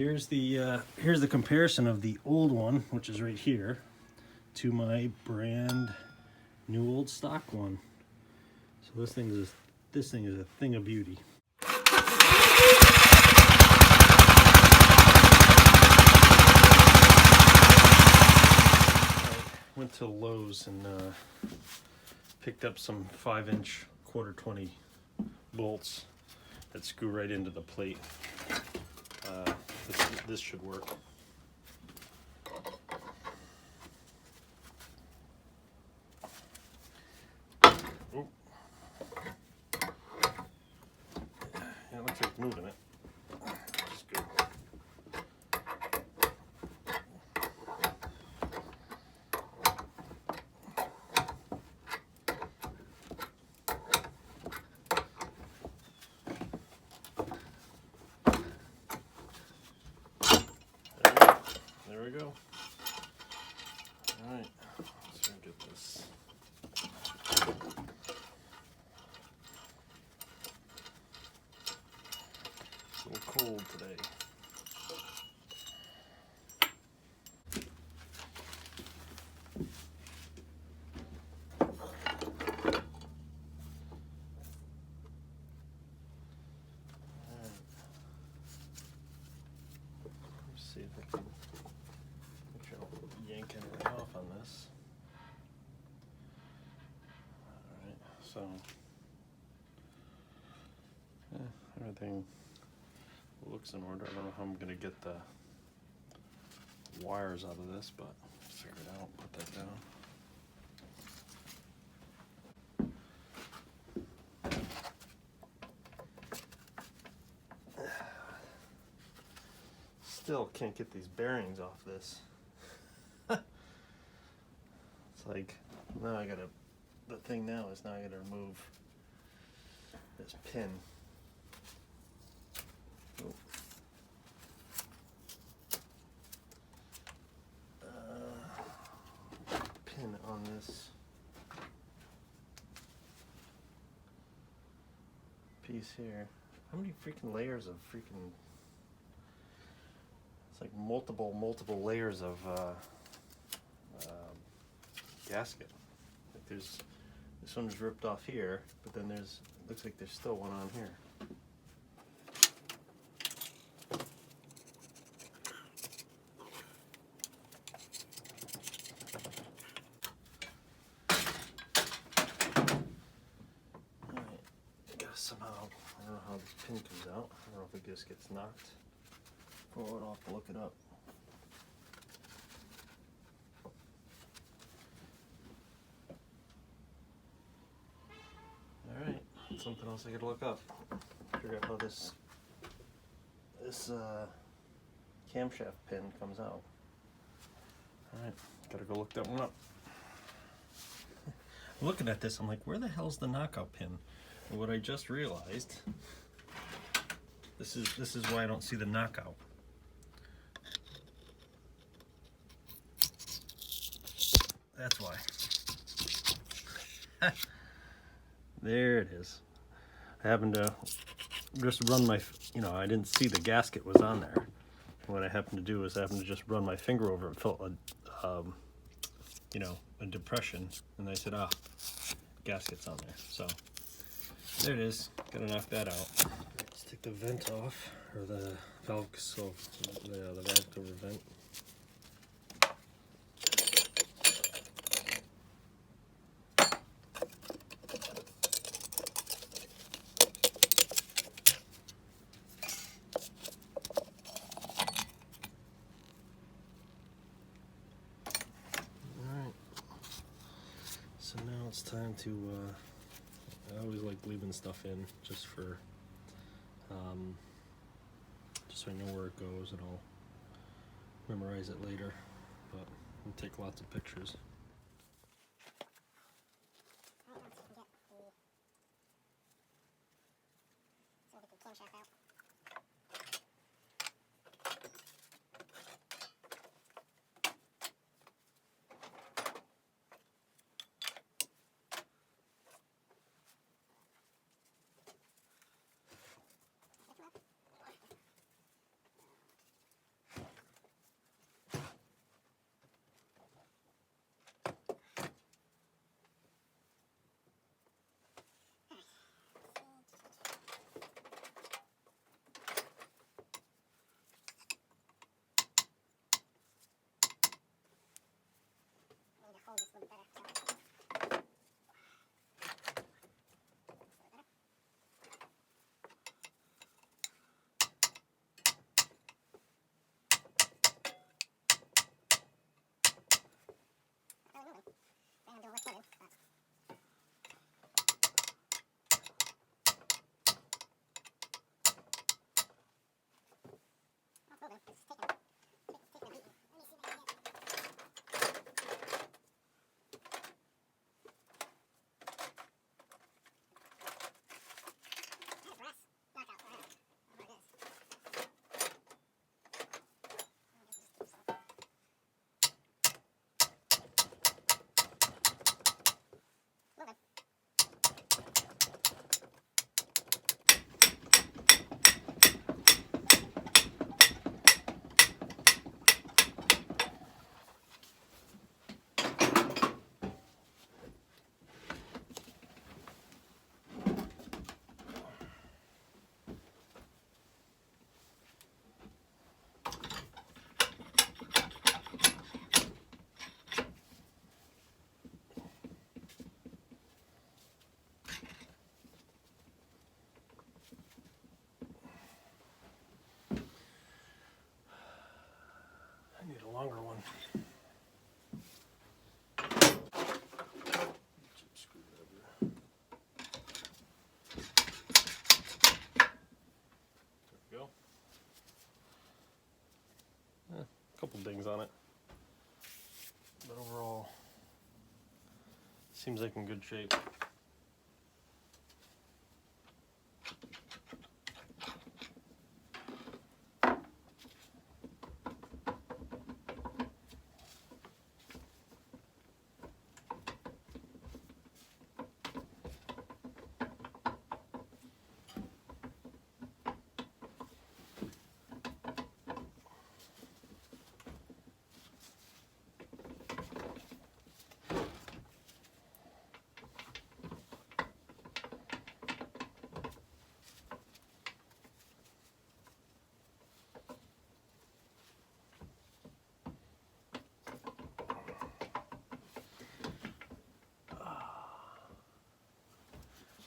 Here's the comparison of the old one, which is right here, to my brand new old stock one. So this thing is a thing of beauty. I went to Lowe's and picked up some 5-inch quarter 20 bolts that screw right into the plate. This should work. Oh. Yeah, it looks like moving it. That's good. There we go. All right, let's get this. It's a little cold today. Let's see if I can. Yanking right off on this. Alright, so everything looks in order. I don't know how I'm going to get the wires out of this, but figure it out, put that down. Still can't get these bearings off this. It's like, now I gotta, the thing now is now I gotta remove this pin. Oh. Pin on this piece here. How many freaking layers of freaking, it's like multiple layers of gasket. Like there's, this one is ripped off here, but then there's, it looks like there's still one on here. Alright, gotta somehow, I don't know how this pin comes out. I don't know if it just gets knocked forward. I'll have to look it up. Alright, something else I gotta look up. Figure out how this camshaft pin comes out. Alright, gotta go look that one up. Looking at this, I'm like, where the hell's the knockout pin? And what I just realized, this is why I don't see the knockout. That's why. There it is. I happened to just run my, I didn't see the gasket was on there. What I happened to do is I happened to just run my finger over it, felt a depression, and I said, gasket's on there. So there it is. Gotta knock that out. Let's take the vent off, or the valve, so the valve cover vent. So now it's time to, I always like leaving stuff in just for, just so I know where it goes, and I'll memorize it later, but I'll take lots of pictures. I need a longer one. Screwdriver. There we go. A couple dings on it, but overall seems like in good shape.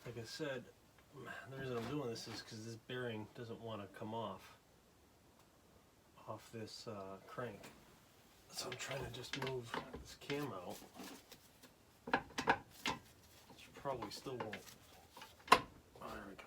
Like I said, the reason I'm doing this is because this bearing doesn't want to come off this crank. So I'm trying to just move this cam out, which probably still won't. Oh, there we go.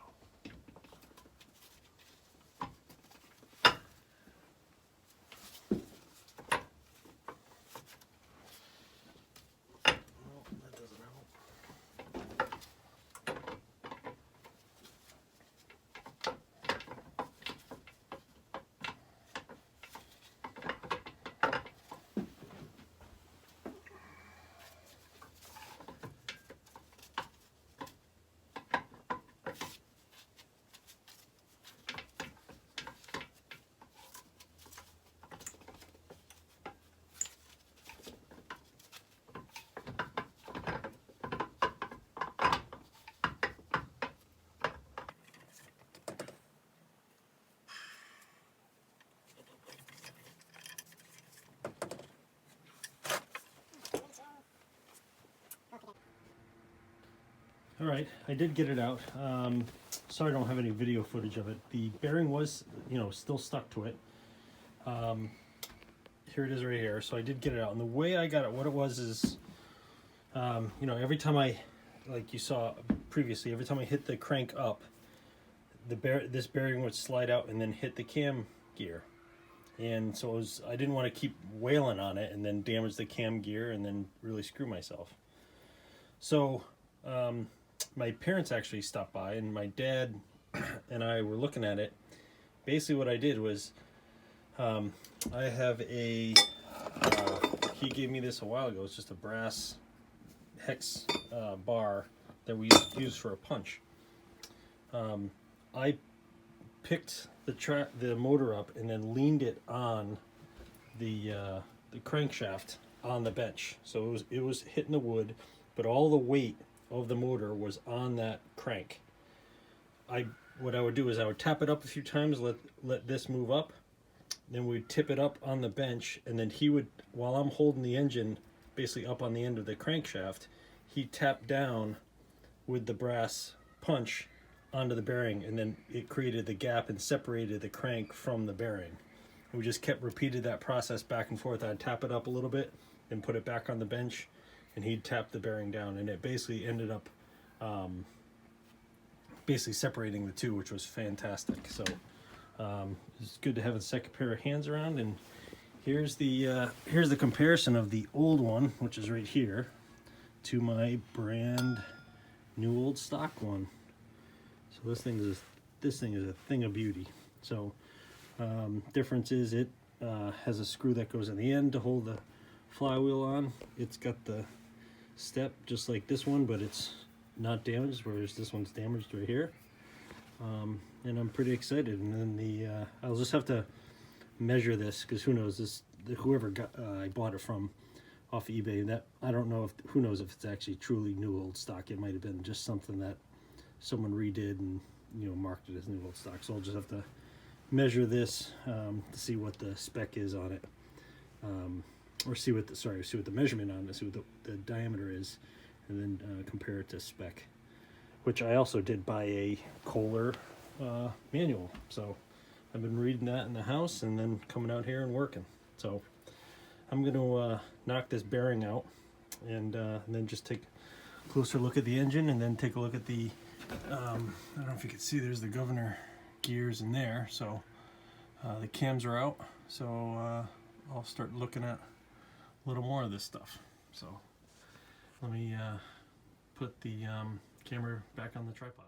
All right, I did get it out. Sorry I don't have any video footage of it. The bearing was, still stuck to it. Here it is right here. So I did get it out. And the way I got it, what it was is, every time like you saw previously, every time I hit the crank up, this bearing would slide out and then hit the cam gear. And so I didn't want to keep wailing on it and then damage the cam gear and then really screw myself. So, my parents actually stopped by, and my dad and I were looking at it. Basically what I did was, I have he gave me this a while ago. It's just a brass hex bar that we use for a punch. I picked the motor up and then leaned it on the crankshaft on the bench. So it was hitting the wood, but all the weight of the motor was on that crank. What I would do is I would tap it up a few times, let this move up, then we'd tip it up on the bench, and then he would, while I'm holding the engine basically up on the end of the crankshaft, he tapped down with the brass punch onto the bearing, and then it created the gap and separated the crank from the bearing. And we just repeated that process back and forth. I'd tap it up a little bit and put it back on the bench, and he'd tap the bearing down, and it basically ended up basically separating the two, which was fantastic. So It's good to have a second pair of hands around. And here's the comparison of the old one, which is right here, to my brand new old stock one. So this thing is a thing of beauty. So difference is it has a screw that goes in the end to hold the flywheel on. It's got the step just like this one, but it's not damaged, whereas this one's damaged right here. And I'm pretty excited. And then I'll just have to measure this, because who knows, whoever I bought it from off eBay, that I don't know who knows if it's actually truly new old stock. It might have been just something that someone redid and marked it as new old stock. So I'll just have to measure this to see what the spec is on it, or see what the measurement on it, see what the diameter is, and then compare it to spec. Which I also did buy a Kohler manual, so I've been reading that in the house and then coming out here and working. So I'm going to knock this bearing out and then just take a closer look at the engine, and then take a look at the I don't know if you can see, there's the governor gears in there. So the cams are out, so I'll start looking at a little more of this stuff. So let me put the camera back on the tripod.